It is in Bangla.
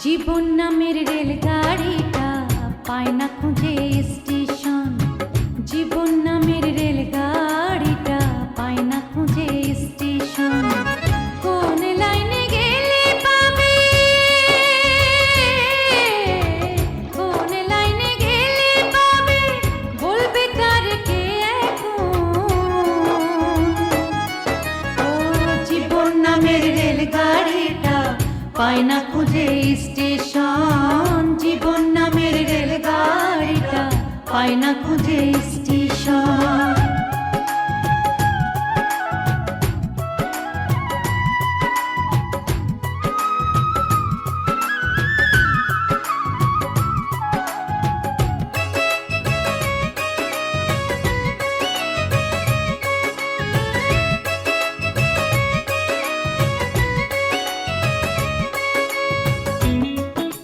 জীবন নামের রেলগাড়িটা পায় না খুঁজে স্টেশন। জীবন নামের রেলগাড়িটা পায় না খুঁজে স্টেশন। কোন লাইনে গেলে পাবে, কোন লাইনে গেলে পাবে, বলবে কার কে এখন। ও জীবন নামের রেলগাড়িটা পায় না খুঁজে স্টেশন। জীবন নামের রেলগাড়িটা পায় না খুঁজে স্টেশন।